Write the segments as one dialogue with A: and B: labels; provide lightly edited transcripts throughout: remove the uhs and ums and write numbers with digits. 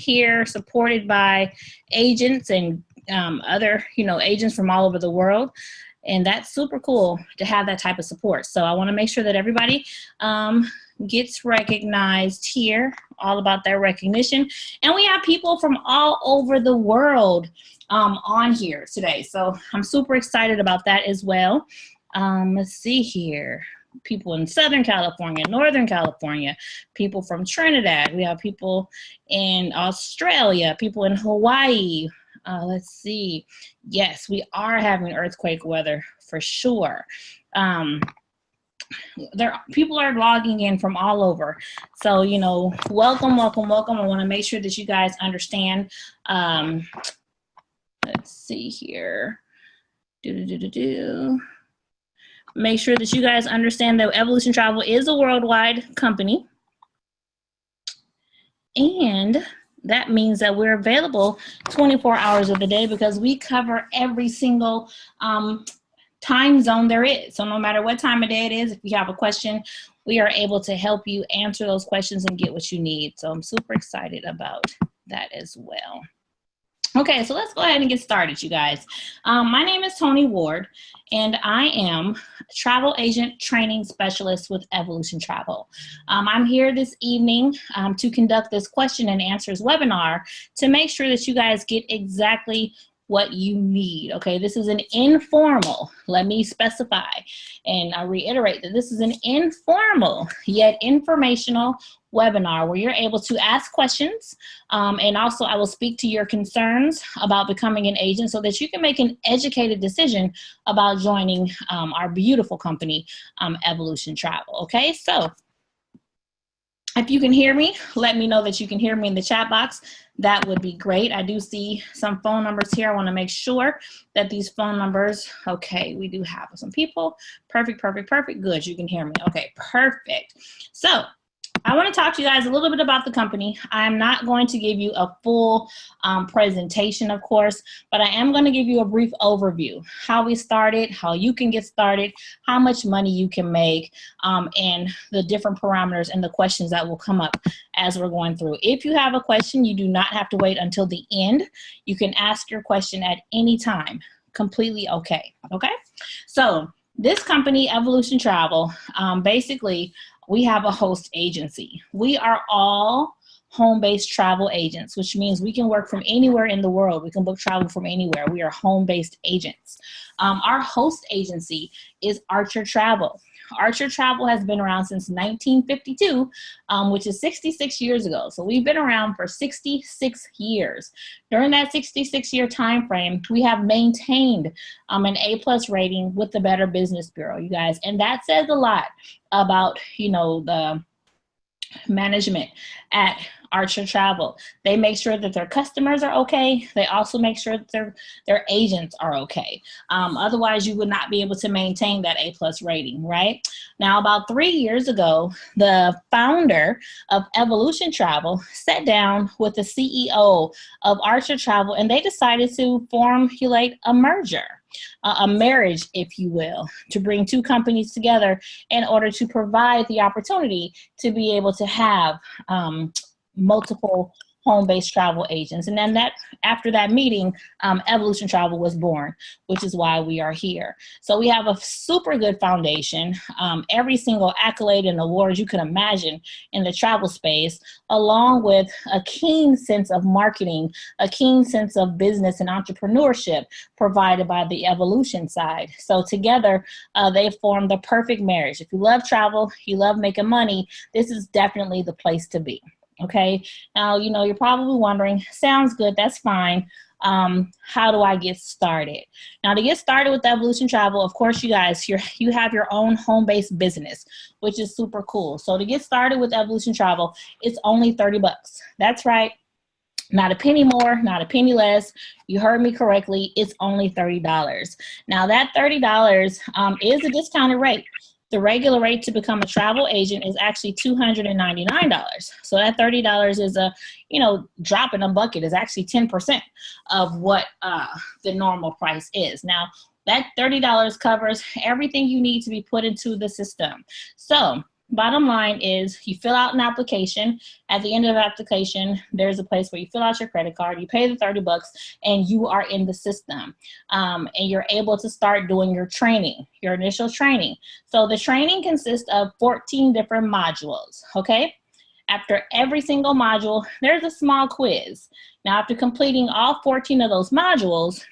A: here, supported by agents and other, agents from all over the world. And that's super cool to have that type of support. So I want to make sure that everybody gets recognized here, all about their recognition. And we have people from all over the world on here today. So I'm super excited about that as well. Let's see here. People in Southern California, Northern California, people from Trinidad. We have people in Australia, people in Hawaii. Let's see. Yes, we are having earthquake weather for sure. People are logging in from all over. So, welcome, welcome, welcome. I want to make sure that you guys understand. Let's see here. Make sure that you guys understand that Evolution Travel is a worldwide company. And that means that we're available 24 hours of the day because we cover every single time zone there is. So no matter what time of day it is, if you have a question, we are able to help you answer those questions and get what you need. So I'm super excited about that as well. Okay, so let's go ahead and get started, you guys. My name is Tony Ward, and I am a travel agent training specialist with Evolution Travel. I'm here this evening to conduct this question and answers webinar to make sure that you guys get exactly what you need. Okay, this is an informal, let me specify and I reiterate that this is an informal yet informational webinar where you're able to ask questions, and also I will speak to your concerns about becoming an agent so that you can make an educated decision about joining our beautiful company, Evolution Travel. Okay, so if you can hear me, let me know that you can hear me in the chat box. That would be great. I do see some phone numbers here. I want to make sure that these phone numbers, okay, we do have some people. Perfect, perfect, perfect. Good, you can hear me. Okay, perfect. So I want to talk to you guys a little bit about the company. I'm not going to give you a full presentation, of course, but I am going to give you a brief overview, how we started, how you can get started, how much money you can make, and the different parameters and the questions that will come up as we're going through. If you have a question, you do not have to wait until the end. You can ask your question at any time. Completely okay, okay? So this company, Evolution Travel, basically, we have a host agency. We are all home-based travel agents, which means we can work from anywhere in the world. We can book travel from anywhere. We are home-based agents. Our host agency is R.A.W. R.A.W. has been around since 1952, which is 66 years ago. So we've been around for 66 years. During that 66-year time frame, we have maintained an A+ rating with the Better Business Bureau, you guys. And that says a lot about, the management at R.A.W. They make sure that their customers are okay. They also make sure that their agents are okay. Otherwise, you would not be able to maintain that A+ rating, right? Now, about 3 years ago, the founder of Evolution Travel sat down with the CEO of R.A.W. and they decided to formulate a merger. A marriage, if you will, to bring two companies together in order to provide the opportunity to be able to have multiple home-based travel agents. And then after that meeting, Evolution Travel was born, which is why we are here. So we have a super good foundation, every single accolade and award you can imagine in the travel space, along with a keen sense of marketing, a keen sense of business and entrepreneurship provided by the Evolution side. So together, they form the perfect marriage. If you love travel, you love making money, this is definitely the place to be. Okay, now, you're probably wondering, sounds good, that's fine. How do I get started? Now, to get started with Evolution Travel, of course, you guys, you have your own home-based business, which is super cool. So to get started with Evolution Travel, it's only $30. That's right. Not a penny more, not a penny less. You heard me correctly. It's only $30. Now, that $30 is a discounted rate. The regular rate to become a travel agent is actually $299. So that $30 is a, drop in a bucket. Is actually 10% of what the normal price is. Now, that $30 covers everything you need to be put into the system. So Bottom line is you fill out an application. At the end of the application, there's a place where you fill out your credit card, you pay the 30 bucks, and you are in the system. And you're able to start doing your training, your initial training. So the training consists of 14 different modules, okay? After every single module, there's a small quiz. Now, after completing all 14 of those modules,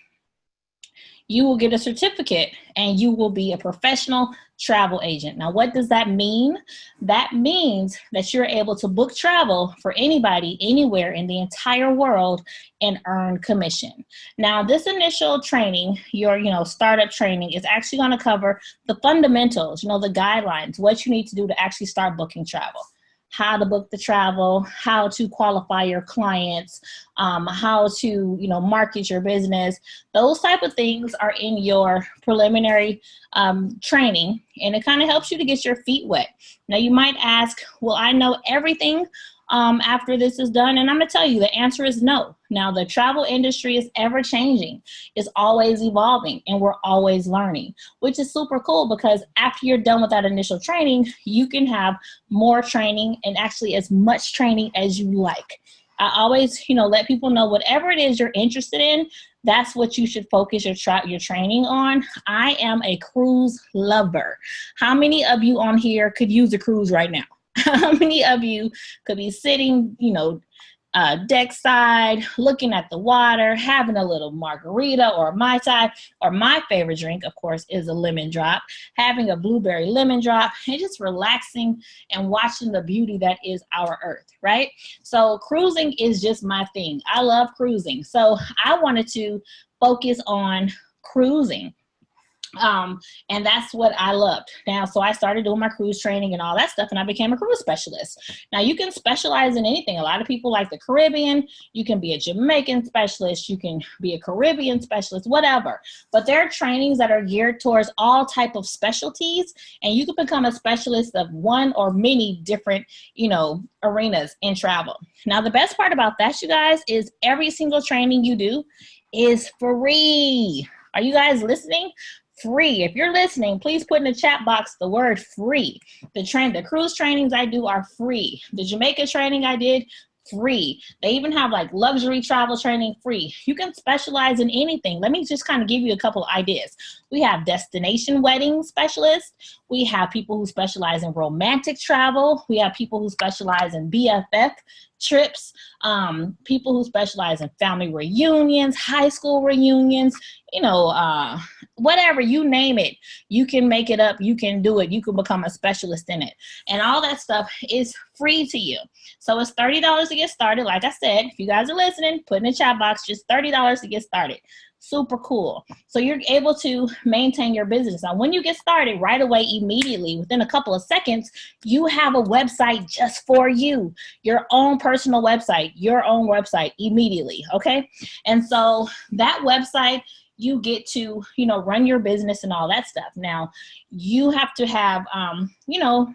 A: you will get a certificate and you will be a professional travel agent. Now, what does that mean? That means that you're able to book travel for anybody, anywhere in the entire world and earn commission. Now, this initial training, your startup training, is actually going to cover the fundamentals, the guidelines, what you need to do to actually start booking travel. How to book the travel, how to qualify your clients, how to, market your business. Those type of things are in your preliminary training, and it kind of helps you to get your feet wet. Now, you might ask, will I know everything after this is done? And I'm going to tell you, the answer is no. Now, the travel industry is ever changing. It's always evolving, and we're always learning, which is super cool because after you're done with that initial training, you can have more training and actually as much training as you like. I always, let people know whatever it is you're interested in, that's what you should focus your training on. I am a cruise lover. How many of you on here could use a cruise right now? How many of you could be sitting, deck side, looking at the water, having a little margarita or a Mai Tai, or my favorite drink, of course, is a lemon drop, having a blueberry lemon drop, and just relaxing and watching the beauty that is our earth, right? So cruising is just my thing. I love cruising. So I wanted to focus on cruising. And that's what I loved. Now, so I started doing my cruise training and all that stuff, and I became a cruise specialist. Now, you can specialize in anything. A lot of people like the Caribbean. You can be a Jamaican specialist. You can be a Caribbean specialist, whatever. But there are trainings that are geared towards all type of specialties, and you can become a specialist of one or many different, arenas in travel. Now, the best part about that, you guys, is every single training you do is free. Are you guys listening? Free. If you're listening, please put in the chat box the word free. The cruise trainings I do are free. The Jamaica training I did, free. They even have like luxury travel training, free. You can specialize in anything. Let me just kind of give you a couple of ideas. We have destination wedding specialists. We have people who specialize in romantic travel. We have people who specialize in BFF trips, people who specialize in family reunions, high school reunions, whatever, you name it, you can make it up, you can do it, you can become a specialist in it. And all that stuff is free to you. So it's $30 to get started. Like I said, if you guys are listening, put in the chat box, just $30 to get started. Super cool. So you're able to maintain your business. Now, when you get started right away, immediately, within a couple of seconds, you have a website just for you, your own personal website, immediately. Okay. And so that website, you get to, run your business and all that stuff. Now, you have to have,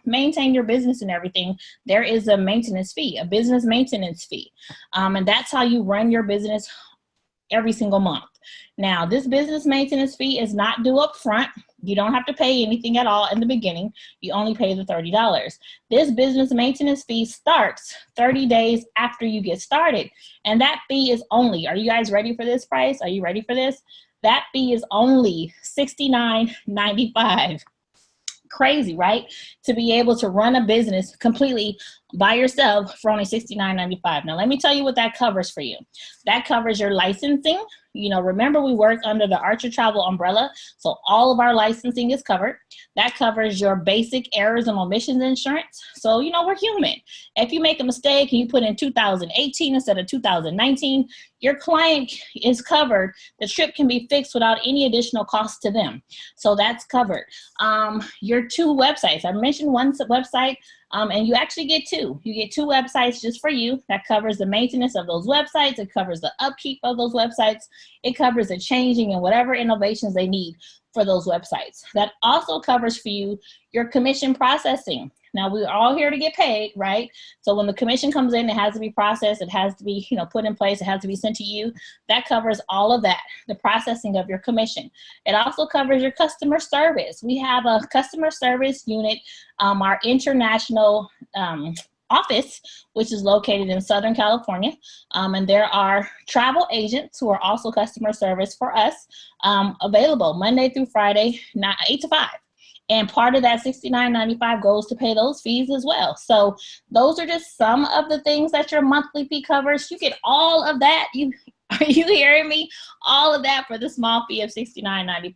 A: maintain your business and everything. There is a maintenance fee, a business maintenance fee. And that's how you run your business every single month. Now, this business maintenance fee is not due up front. You don't have to pay anything at all in the beginning. You only pay the $30. This business maintenance fee starts 30 days after you get started. And that fee is only, are you guys ready for this price? Are you ready for this? That fee is only $69.95. Crazy, right? To be able to run a business completely by yourself for only $69.95. Now, let me tell you what that covers for you. That covers your licensing. Remember, we work under the R.A.W. umbrella, so all of our licensing is covered. That covers your basic errors and omissions insurance. So, we're human. If you make a mistake and you put in 2018 instead of 2019, your client is covered. The trip can be fixed without any additional cost to them. So that's covered. Your 2 websites. I mentioned one website. And you actually get 2. You get 2 websites just for you. That covers the maintenance of those websites. It covers the upkeep of those websites. It covers the changing and whatever innovations they need for those websites. That also covers for you your commission processing. Now, we're all here to get paid, right? So when the commission comes in, it has to be processed. It has to be, put in place. It has to be sent to you. That covers all of that, the processing of your commission. It also covers your customer service. We have a customer service unit, our international office, which is located in Southern California. And there are travel agents who are also customer service for us, available Monday through Friday, 8 to 5. And part of that $69.95 goes to pay those fees as well. So those are just some of the things that your monthly fee covers. You get all of that. Are you hearing me? All of that for the small fee of $69.95.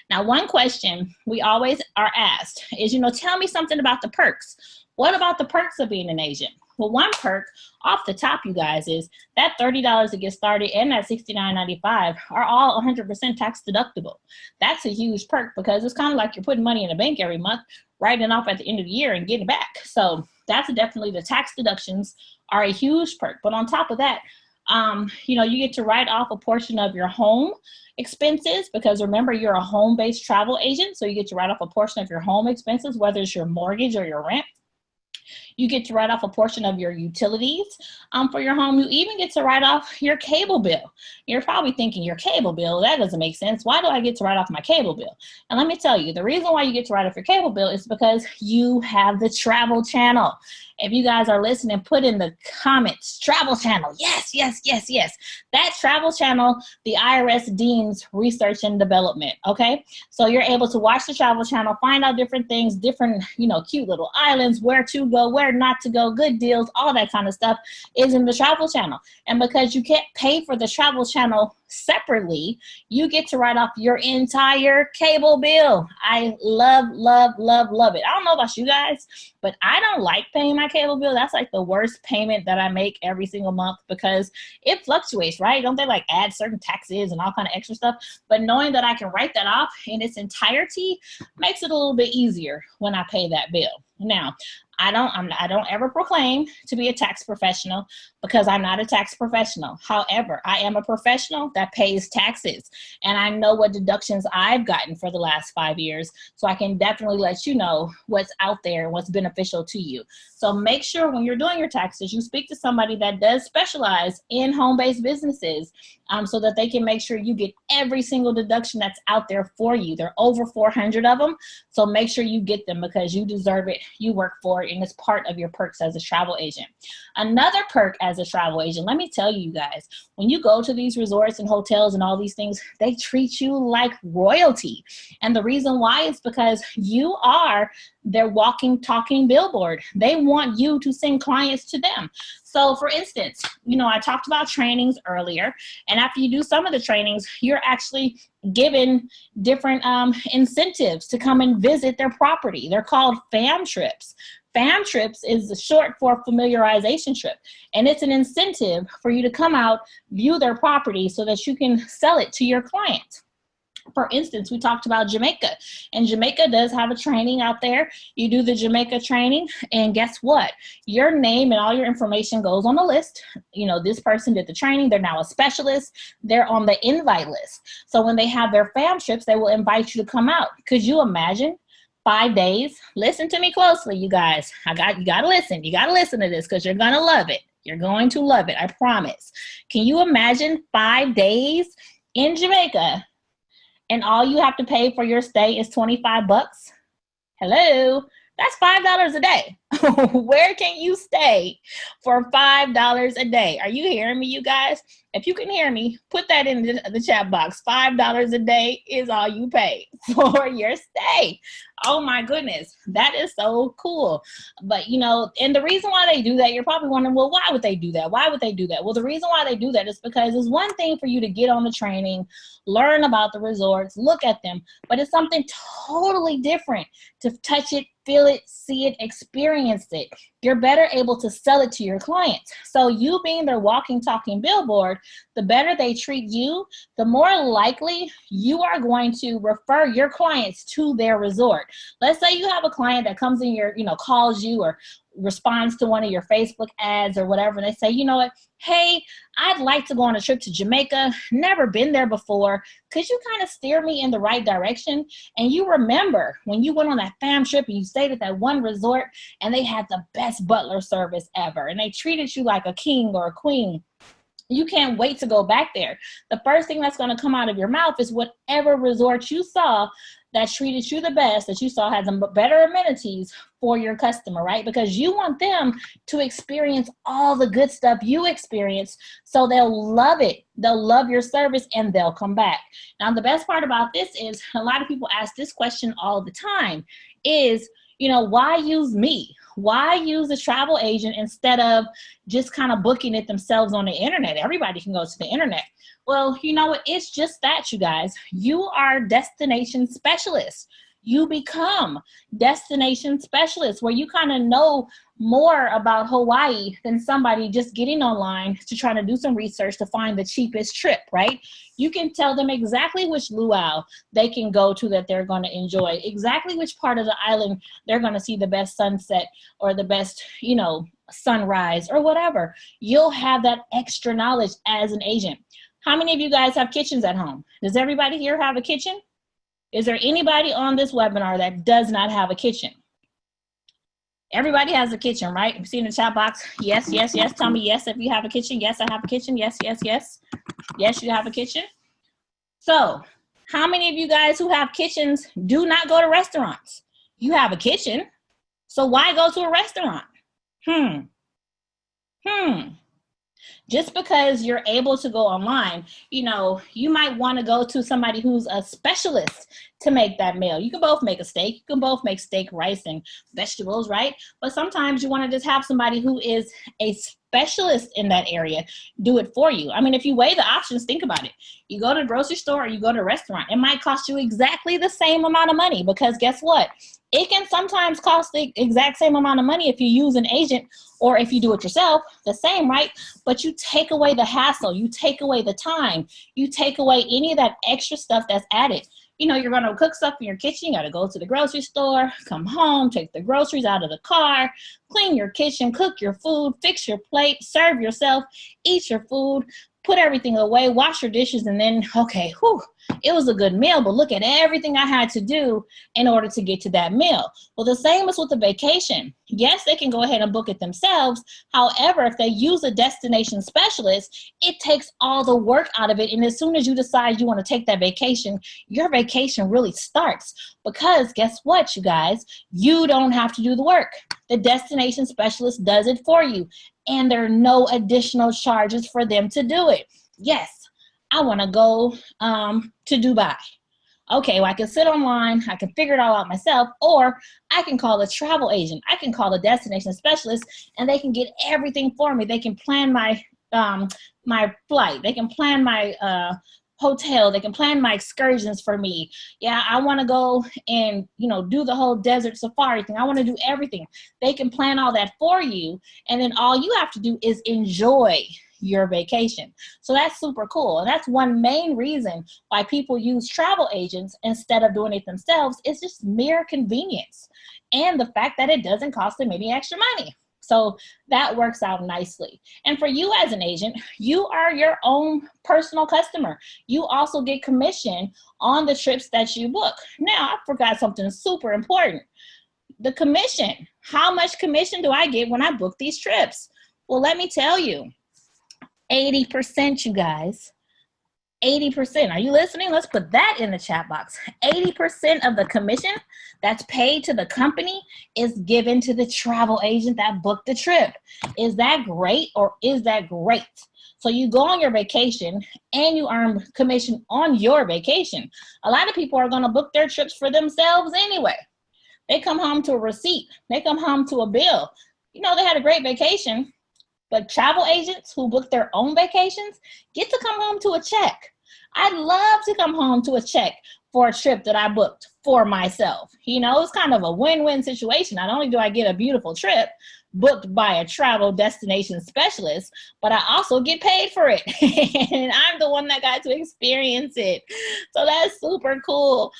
A: Now, one question we always are asked is, tell me something about the perks. What about the perks of being an agent? Well, one perk off the top, you guys, is that $30 to get started and that $69.95 are all 100% tax deductible. That's a huge perk because it's kind of like you're putting money in the bank every month, writing off at the end of the year and getting it back. So that's definitely, the tax deductions are a huge perk. But on top of that, you get to write off a portion of your home expenses, because remember, you're a home-based travel agent. So you get to write off a portion of your home expenses, whether it's your mortgage or your rent. You get to write off a portion of your utilities for your home. You even get to write off your cable bill. You're probably thinking, your cable bill, that doesn't make sense. Why do I get to write off my cable bill? And let me tell you, the reason why you get to write off your cable bill is because you have the Travel Channel. If you guys are listening, put in the comments, Travel Channel. Yes, yes, yes, yes. That Travel Channel, the IRS deems research and development, okay? So you're able to watch the Travel Channel, find out different things, different, cute little islands, where to go, where not to go, good deals, all that kind of stuff is in the Travel Channel. And because you can't pay for the Travel Channel separately, you get to write off your entire cable bill. I love, love, love, love it. I don't know about you guys, but I don't like paying my cable bill. That's like the worst payment that I make every single month because it fluctuates, right? Don't they like add certain taxes and all kind of extra stuff? But knowing that I can write that off in its entirety makes it a little bit easier when I pay that bill. Now, I don't ever proclaim to be a tax professional because I'm not a tax professional. However, I am a professional that pays taxes, and I know what deductions I've gotten for the last 5 years, so I can definitely let you know what's out there and what's beneficial to you. So make sure when you're doing your taxes, you speak to somebody that does specialize in home-based businesses so that they can make sure you get every single deduction that's out there for you. There are over 400 of them, so make sure you get them because you deserve it, you work for it, and it's part of your perks as a travel agent. Another perk as a travel agent, let me tell you guys, when you go to these resorts and hotels and all these things, they treat you like royalty. And the reason why is because you are their walking, talking billboard. They want you to send clients to them. So for instance, I talked about trainings earlier, and after you do some of the trainings, you're actually given different incentives to come and visit their property. They're called fam trips. Fam trips is short for familiarization trip, and it's an incentive for you to come out, view their property so that you can sell it to your client. For instance, we talked about Jamaica, and Jamaica does have a training out there. You do the Jamaica training, and guess what? Your name and all your information goes on the list. This person did the training. They're now a specialist. They're on the invite list. So when they have their fam trips, they will invite you to come out. Could you imagine 5 days? Listen to me closely, you guys. You got to listen. You got to listen to this because you're going to love it. You're going to love it. I promise. Can you imagine 5 days in Jamaica? And all you have to pay for your stay is $25. Hello, that's $5 a day. Where can you stay for $5 a day? Are you hearing me, you guys? If you can hear me, put that in the chat box. $5 a day is all you pay for your stay. Oh my goodness, that is so cool. But and the reason why they do that, you're probably wondering, well, why would they do that? Why would they do that? Well, the reason why they do that is because it's one thing for you to get on the training, learn about the resorts, look at them, but it's something totally different to touch it, feel it, see it, experience it. You're better able to sell it to your clients. So you being their walking, talking billboard, the better they treat you, the more likely you are going to refer your clients to their resort. Let's say you have a client that comes in calls you or responds to one of your Facebook ads or whatever, and they say, you know what, hey, I'd like to go on a trip to Jamaica, never been there before, could you kind of steer me in the right direction? And you remember when you went on that fam trip and you stayed at that one resort and they had the best butler service ever and they treated you like a king or a queen. You can't wait to go back there. The first thing that's going to come out of your mouth is whatever resort you saw that treated you the best, that you saw had some better amenities for your customer, right? Because you want them to experience all the good stuff you experienced, so they'll love it. They'll love your service and they'll come back. Now, the best part about this is a lot of people ask this question all the time is, you know, why use me? Why use a travel agent instead of just kind of booking it themselves on the internet? Everybody can go to the internet. Well, you know what? It's just that, you guys. You are destination specialists. You become destination specialists where you kind of know more about Hawaii than somebody just getting online to try to do some research to find the cheapest trip, right? You can tell them exactly which luau they can go to that they're going to enjoy, exactly which part of the island they're going to see the best sunset or the best, you know, sunrise or whatever. You'll have that extra knowledge as an agent. How many of you guys have kitchens at home? Does everybody here have a kitchen? Is there anybody on this webinar that does not have a kitchen? Everybody has a kitchen, right? You see in the chat box, yes, yes, yes. Tell me yes if you have a kitchen. Yes, I have a kitchen. Yes, yes, yes. Yes, you have a kitchen. So how many of you guys who have kitchens do not go to restaurants? You have a kitchen, so why go to a restaurant? Just because you're able to go online, you know, you might want to go to somebody who's a specialist to make that meal. You can both make a steak. You can both make steak, rice, and vegetables, right? But sometimes you want to just have somebody who is a specialist in that area do it for you. I mean, if you weigh the options, think about it. You go to the grocery store or you go to a restaurant, it might cost you exactly the same amount of money because guess what? It can sometimes cost the exact same amount of money if you use an agent or if you do it yourself, the same, right? But you take away the hassle, you take away the time, you take away any of that extra stuff that's added. You know, you're gonna cook stuff in your kitchen, you gotta go to the grocery store, come home, take the groceries out of the car, clean your kitchen, cook your food, fix your plate, serve yourself, eat your food, put everything away, wash your dishes, and then, okay, whew, it was a good meal, but look at everything I had to do in order to get to that meal. Well, the same is with a vacation. Yes, they can go ahead and book it themselves. However, if they use a destination specialist, it takes all the work out of it. And as soon as you decide you want to take that vacation, your vacation really starts. Because guess what, you guys? You don't have to do the work. The destination specialist does it for you. And there are no additional charges for them to do it. Yes, I want to go to Dubai. Okay, well, I can sit online, I can figure it all out myself, or I can call a travel agent. I can call a destination specialist, and they can get everything for me. They can plan my my flight. They can plan my hotel. They can plan my excursions for me. Yeah, I want to go and, you know, do the whole desert safari thing. I want to do everything. They can plan all that for you, and then all you have to do is enjoy your vacation. So that's super cool. And that's one main reason why people use travel agents instead of doing it themselves. It's just mere convenience and the fact that it doesn't cost them any extra money. So that works out nicely. And for you as an agent, you are your own personal customer. You also get commission on the trips that you book. Now, I forgot something super important. The commission. How much commission do I get when I book these trips? Well, let me tell you. 80%, you guys. 80%. Are you listening? Let's put that in the chat box. 80% of the commission that's paid to the company is given to the travel agent that booked the trip. Is that great or is that great? So you go on your vacation and you earn commission on your vacation. A lot of people are going to book their trips for themselves anyway. They come home to a receipt. They come home to a bill. You know, they had a great vacation. But travel agents who book their own vacations get to come home to a check. I'd love to come home to a check for a trip that I booked for myself. You know, it's kind of a win-win situation. Not only do I get a beautiful trip, booked by a travel destination specialist, but I also get paid for it. And I'm the one that got to experience it. So that's super cool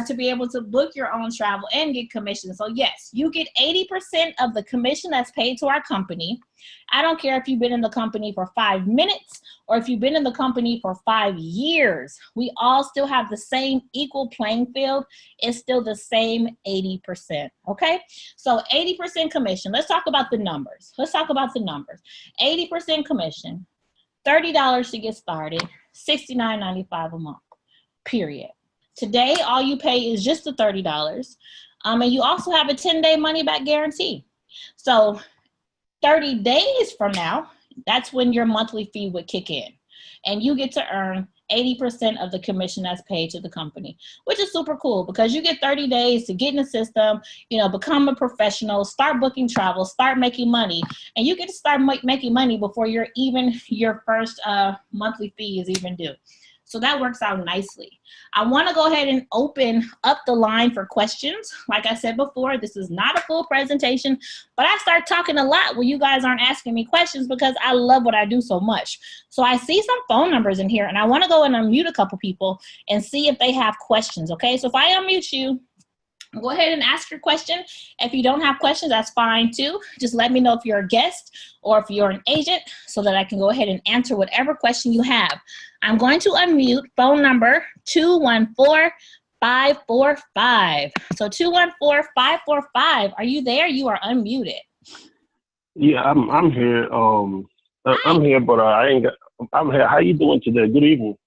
A: to be able to book your own travel and get commission. So yes, you get 80% of the commission that's paid to our company. I don't care if you've been in the company for 5 minutes or if you've been in the company for 5 years. We all still have the same equal playing field. It's still the same 80%. Okay? So 80% commission. Let's talk about the numbers. 80% commission, $30 to get started, $69.95 a month, period. Today, all you pay is just the $30. And you also have a 10-day money-back guarantee. So 30 days from now, that's when your monthly fee would kick in. And you get to earn 80% of the commission that's paid to the company, which is super cool because you get 30 days to get in the system, become a professional, start booking travel, start making money, and you get to start making money before your first monthly fee is even due. So that works out nicely. I want to go ahead and open up the line for questions. Like I said before, this is not a full presentation, but I start talking a lot when you guys aren't asking me questions because I love what I do so much. So I see some phone numbers in here, and I want to go and unmute a couple people and see if they have questions, okay? So if I unmute you, go ahead and ask your question. If you don't have questions, that's fine too. Just let me know if you're a guest or if you're an agent so that I can go ahead and answer whatever question you have. I'm going to unmute phone number 214-545. So 214-545, are you there? You are unmuted.
B: Yeah, I'm here. I'm here, but I ain't got. I'm here. How you doing today? Good evening.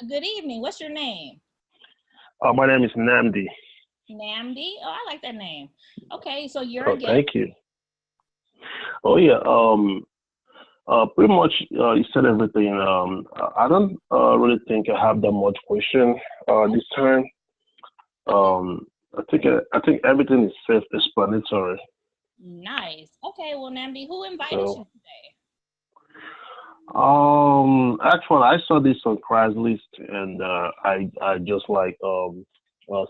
A: Good evening. What's your name?
B: My name is Namdi.
A: Namdi? Oh, I like that name. Okay, so you're a guest.
B: Thank you. Oh yeah. Pretty much you said everything. I don't really think I have that much question this time. I think everything is self-explanatory.
A: Nice. Okay, well, Namdi, who invited you today?
B: Actually, I saw this on Craigslist, and I just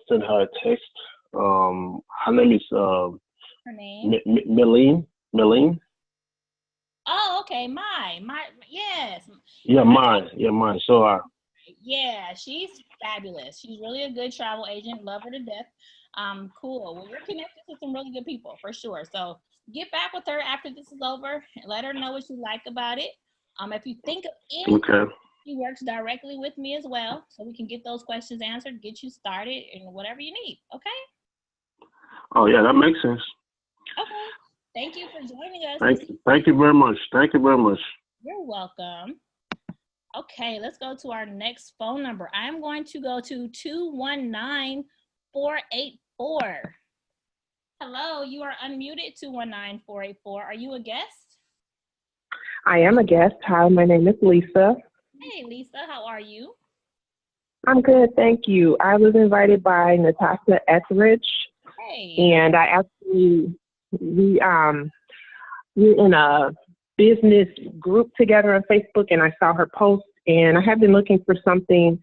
B: sent her a text. Her name is
A: Her name?
B: Meline.
A: Oh, okay. Yes.
B: Yeah, mine. So
A: yeah, she's fabulous. She's really a good travel agent. Love her to death. Cool. Well, you're connected to some really good people for sure. So get back with her after this is over and let her know what you like about it. If you think of anything, she works directly with me as well, so we can get those questions answered, get you started, and whatever you need. Okay?
B: Oh yeah, that makes sense.
A: Okay. Thank you for joining us.
B: Thank you very much. Thank you very much.
A: You're welcome. Okay, let's go to our next phone number. I'm going to go to 219-484. Hello, you are unmuted, 219-484. Are you a guest?
C: I am a guest. Hi, my name is Lisa.
A: Hey, Lisa, how are you?
C: I'm good, thank you. I was invited by Natasha Etheridge.
A: Hey.
C: And I actually, we're in a business group together on Facebook, and I saw her post, and I have been looking for something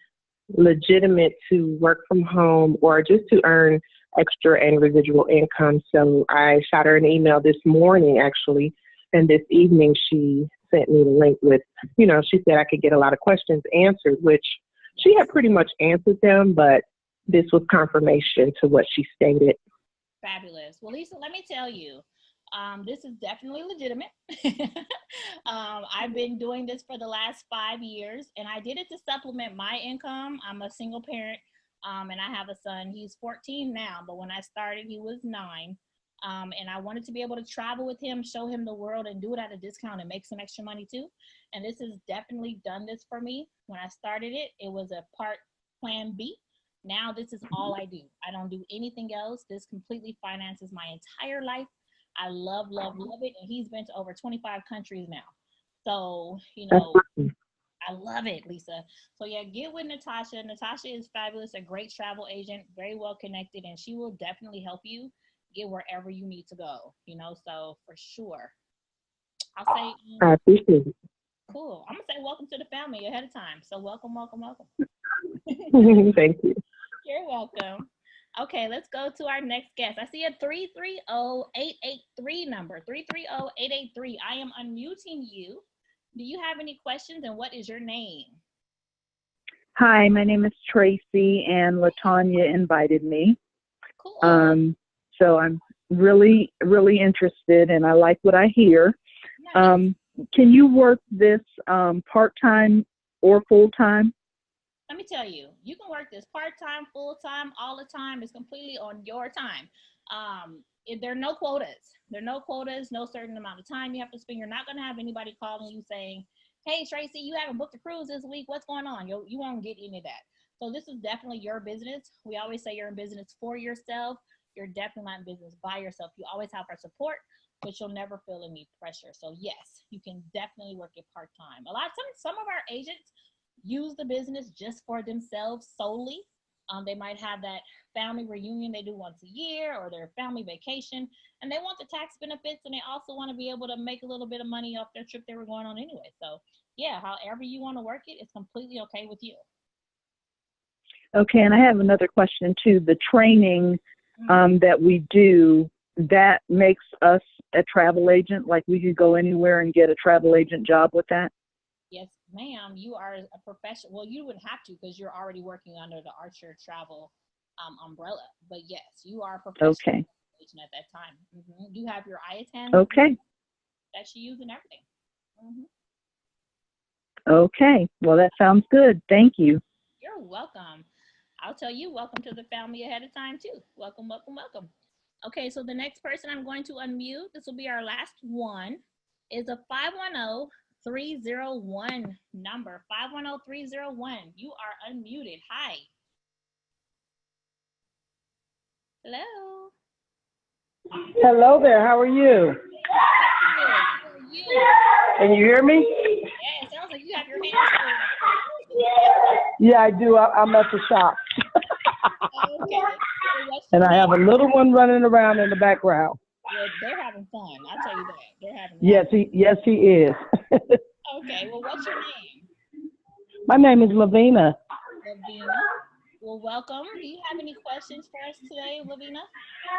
C: legitimate to work from home or just to earn extra and residual income. So I shot her an email this morning, actually, and this evening she sent me the link with, she said I could get a lot of questions answered, which she had pretty much answered them, but this was confirmation to what she stated.
A: Fabulous. Well, Lisa, let me tell you, this is definitely legitimate. I've been doing this for the last 5 years, and I did it to supplement my income. I'm a single parent, and I have a son. He's 14 now, but when I started, he was 9. And I wanted to be able to travel with him, show him the world, and do it at a discount and make some extra money too. And this has definitely done this for me. When I started it, it was a part plan B. Now this is all I do. I don't do anything else. This completely finances my entire life. I love, love, love it. And he's been to over 25 countries now. So, I love it, Lisa. So yeah, get with Natasha. Natasha is fabulous, a great travel agent, very well connected, and she will definitely help you get wherever you need to go, so for sure. I'll say,
C: I appreciate it.
A: Cool. I'm going to say welcome to the family ahead of time. So welcome.
C: Thank you.
A: You're welcome. Okay, let's go to our next guest. I see a 330-883 number. 330-883. I am unmuting you. Do you have any questions, and what is your name?
D: Hi, my name is Tracy, and LaTanya invited me.
A: Cool.
D: So I'm really, really interested, and I like what I hear.
A: Nice.
D: Can you work this part-time or full-time?
A: Let me tell you, you can work this part-time, full-time, all the time. It's completely on your time. There are no quotas. There are no quotas, no certain amount of time you have to spend. You're not going to have anybody calling you saying, hey, Tracy, you haven't booked a cruise this week. What's going on? You won't get any of that. So this is definitely your business. We always say you're in business for yourself. You're definitely not in business by yourself. You always have our support, but you'll never feel any pressure. So yes, you can definitely work it part-time. Some of our agents use the business just for themselves solely. They might have that family reunion they do once a year, or their family vacation, and they want the tax benefits, and they also want to be able to make a little bit of money off their trip they were going on anyway. So yeah, however you want to work it, it's completely okay with you.
D: Okay, and I have another question too. The training that we do, that makes us a travel agent? Like we could go anywhere and get a travel agent job with that?
A: Yes, ma'am. You are a professional. Well, you wouldn't have to because you're already working under the Archer Travel umbrella. But yes, you are a professional agent at that time. You have your IATAN that you use and everything.
D: Okay. Well, that sounds good. Thank you.
A: You're welcome. I'll tell you, welcome to the family ahead of time too. Welcome, welcome, welcome. Okay, so the next person I'm going to unmute, this will be our last one, is a 510-301 number. 510-301. You are unmuted. Hi. Hello.
E: Hello there. How are you?
A: How are you?
E: Can you hear me?
A: Yeah, it sounds like you have your hands full.
E: Yeah, I do. I'm at the shop.
A: Okay.
E: And I have a little one running around in the background.
A: Well, they're having fun. I'll tell you that. They're having
E: fun. Yes, he is.
A: Okay. Well, what's your name?
E: My name is Lavina.
A: Lavina. Well, welcome. Do you have any questions for us today, Lavina?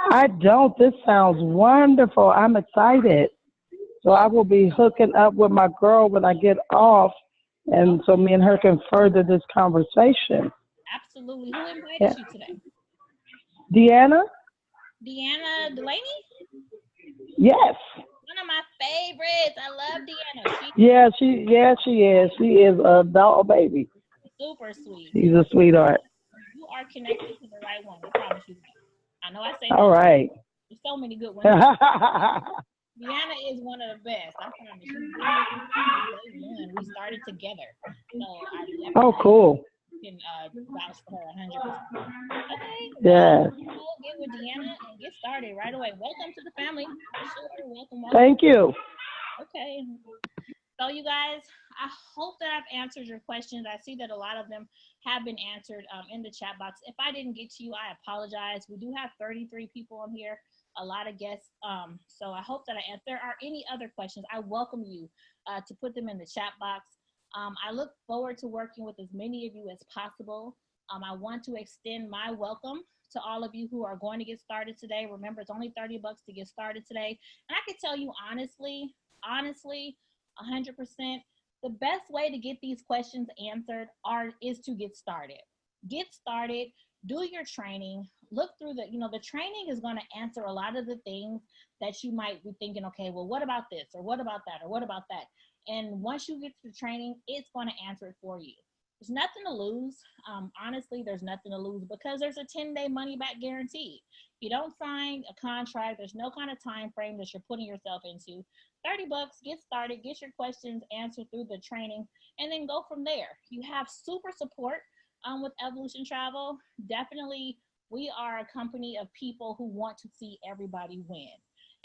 E: I don't. This sounds wonderful. I'm excited. So I will be hooking up with my girl when I get off, and so me and her can further this conversation.
A: Absolutely. Who invited you today?
E: Deana?
A: Deana Delaney?
E: Yes.
A: One of my favorites. I love Deana.
E: She is. She is a doll baby.
A: Super sweet.
E: She's a sweetheart.
A: You are connected to the right one. I promise you that. I know I say that.
E: All right.
A: There's so many good ones. Deana is one of the best. I promise you. We started together. So
E: cool.
A: Can vouch for her 100%. Okay.
E: Yes.
A: We'll get with Deana and get started right away. Welcome to the family. Sure. Welcome.
E: Thank you.
A: Okay. So you guys, I hope that I've answered your questions. I see that a lot of them have been answered in the chat box. If I didn't get to you, I apologize. We do have 33 people on here, a lot of guests. So I hope that if there are any other questions, I welcome you to put them in the chat box. I look forward to working with as many of you as possible. I want to extend my welcome to all of you who are going to get started today. Remember, it's only $30 to get started today. And I can tell you honestly, 100%, the best way to get these questions answered is to get started. Get started, do your training, look through the training is going to answer a lot of the things that you might be thinking, okay, well, what about this, or what about that, or what about that? And once you get to the training, it's going to answer it for you. There's nothing to lose. Honestly, there's nothing to lose because there's a 10-day money back guarantee. You don't sign a contract. There's no kind of time frame that you're putting yourself into. $30, get started, get your questions answered through the training, and then go from there. You have super support with Evolution Travel. Definitely, we are a company of people who want to see everybody win.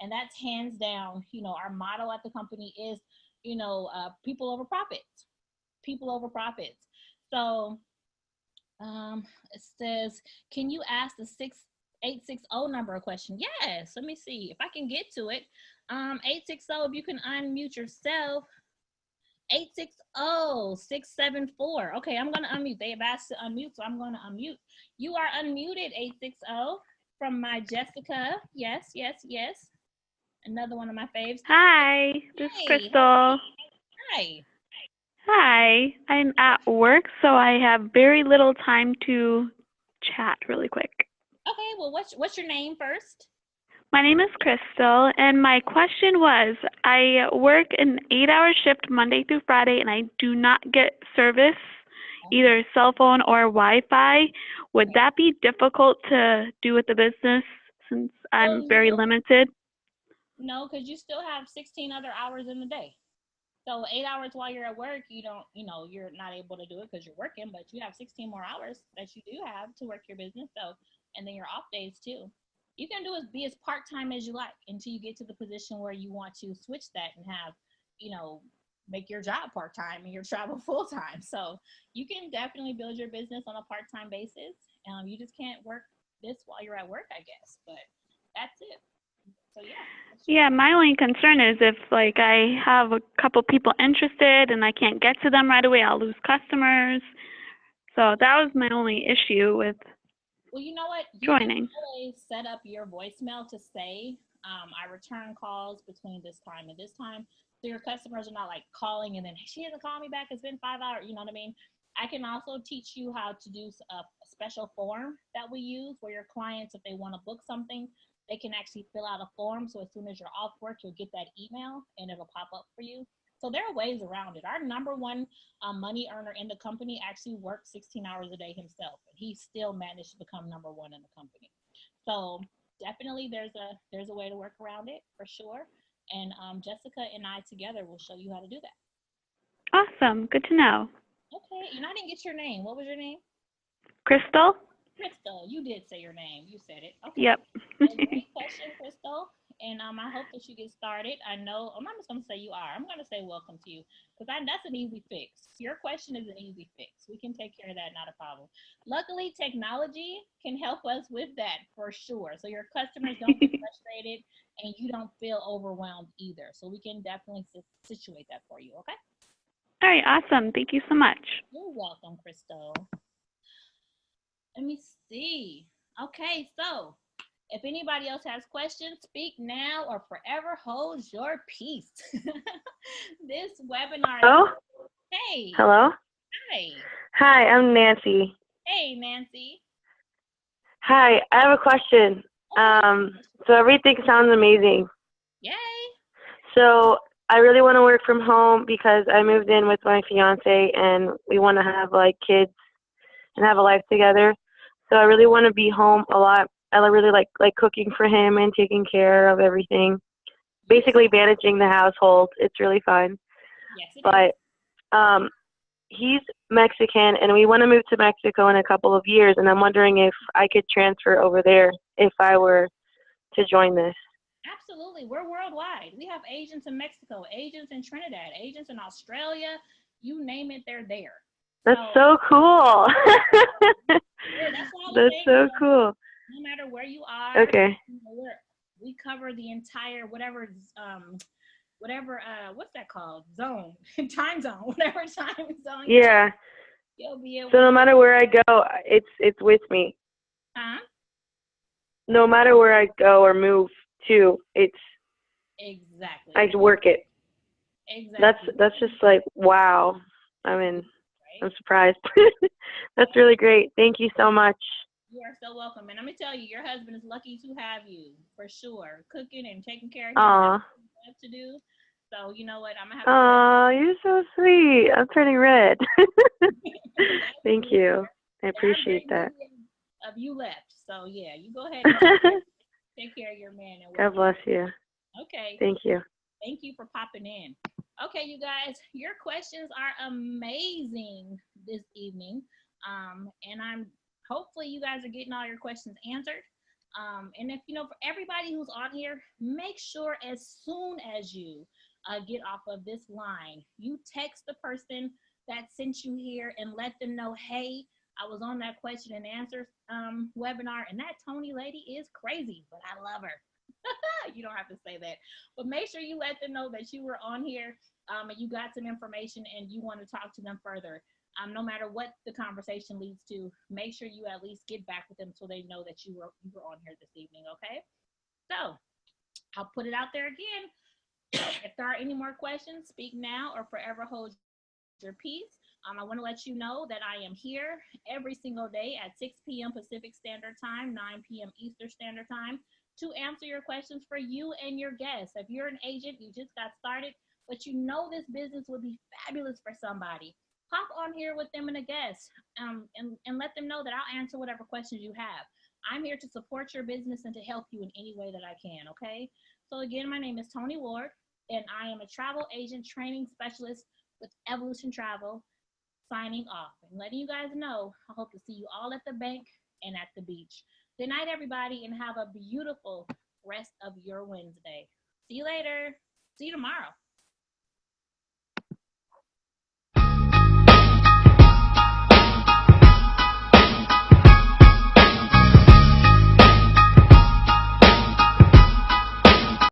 A: And that's hands down, our motto at the company is, people over profits. People over profits. So it says, can you ask the 860 number a question? Yes, let me see if I can get to it. 860, if you can unmute yourself. 860-674. Okay, I'm going to unmute. They have asked to unmute, so I'm going to unmute. You are unmuted, 860, from my Jessica. Yes, yes, yes. Another one of my faves.
F: Hi, this is
A: Hey,
F: Crystal.
A: hi.
F: Hi, I'm at work, so I have very little time to chat really quick.
A: Okay, well, what's your name first?
F: My name is Crystal, and my question was, I work an 8-hour shift Monday through Friday, and I do not get service, either cell phone or Wi-Fi. Would that be difficult to do with the business since I'm very limited?
A: No, because you still have 16 other hours in the day. So 8 hours while you're at work, you're not able to do it because you're working, but you have 16 more hours that you do have to work your business. So, and then your off days too. You can be as part-time as you like until you get to the position where you want to switch that and have, make your job part-time and your travel full-time. So you can definitely build your business on a part-time basis. You just can't work this while you're at work, I guess, but that's it. So yeah.
F: Yeah, my only concern is if like I have a couple people interested and I can't get to them right away, I'll lose customers. So that was my only issue with
A: Well, you know what? You
F: joining.
A: can always set up your voicemail to say, I return calls between this time and this time. So your customers are not like calling and then she hasn't called me back. It's been 5 hours. You know what I mean? I can also teach you how to do a special form that we use where your clients, if they want to book something, they can actually fill out a form. So as soon as you're off work, you'll get that email and it'll pop up for you. So there are ways around it. Our number one money earner in the company actually works 16 hours a day himself, and he still managed to become number one in the company. So definitely there's a way to work around it for sure. And Jessica and I together will show you how to do that.
F: Awesome. Good to know.
A: Okay, and I didn't get your name. What was your name?
F: Crystal?
A: Crystal. You did say your name. You said it. Okay.
F: Yep.
A: Well, great question, Crystal. And I hope that you get started. I'm not just going to say you are. I'm going to say welcome to you because that's an easy fix. Your question is an easy fix. We can take care of that, not a problem. Luckily, technology can help us with that for sure. So your customers don't get frustrated and you don't feel overwhelmed either. So we can definitely situate that for you, okay?
F: All right, awesome. Thank you so much.
A: You're welcome, Crystal. Let me see. Okay, so if anybody else has questions, speak now or forever hold your peace. This webinar.
G: Hello?
A: Hey.
G: Hello?
A: Hi.
G: Hi, I'm Nancy.
A: Hey, Nancy.
G: Hi, I have a question. So everything sounds amazing.
A: Yay.
G: So I really want to work from home because I moved in with my fiance and we want to have like kids and have a life together. So I really want to be home a lot. I really like cooking for him and taking care of everything. Basically managing the household. It's really fun.
A: Yes, it
G: but he's Mexican and we want to move to Mexico in a couple of years, and I'm wondering if I could transfer over there if I were to join this.
A: Absolutely. We're worldwide. We have agents in Mexico, agents in Trinidad, agents in Australia. You name it, they're there.
G: That's so cool. That's so cool.
A: No matter where you are,
G: okay.
A: We cover the entire whatever what's that called? Zone, time zone, whatever time zone.
G: Yeah.
A: You'll be able.
G: So no matter where I go, it's with me.
A: Huh?
G: No matter where I go or move to, it's
A: exactly.
G: I work it.
A: Exactly.
G: That's just like wow. I mean, right? I'm surprised. That's really great. Thank you so much.
A: You are so welcome. And let me tell you, your husband is lucky to have you for sure. Cooking and taking care of him.
G: Aww.
A: To do. So you know what? I'm gonna have.
G: Oh, you're so sweet. I'm turning red. Thank you. I appreciate that.
A: Of you left. So yeah, you go ahead and take care of your man. And
G: God bless you.
A: Okay.
G: Thank you.
A: Thank you for popping in. Okay, you guys, your questions are amazing this evening. And I'm hopefully you guys are getting all your questions answered. And if for everybody who's on here, make sure as soon as you get off of this line, you text the person that sent you here and let them know, hey, I was on that question and answer webinar, and that Tony lady is crazy, but I love her. You don't have to say that, but make sure you let them know that you were on here, and you got some information and you want to talk to them further. No matter what the conversation leads to, make sure you at least get back with them so they know that you were on here this evening. Okay, so I'll put it out there again. If there are any more questions, speak now or forever hold your peace. I want to let you know that I am here every single day at 6 p.m. Pacific Standard Time, 9 p.m. Eastern Standard Time to answer your questions for you and your guests. If you're an agent, you just got started, but you know this business would be fabulous for somebody, hop on here with them and a guest, and let them know that I'll answer whatever questions you have. I'm here to support your business and to help you in any way that I can, okay? So again, my name is Tony Ward, and I am a travel agent training specialist with Evolution Travel, signing off and letting you guys know I hope to see you all at the bank and at the beach. Good night, everybody, and have a beautiful rest of your Wednesday. See you later. See you tomorrow.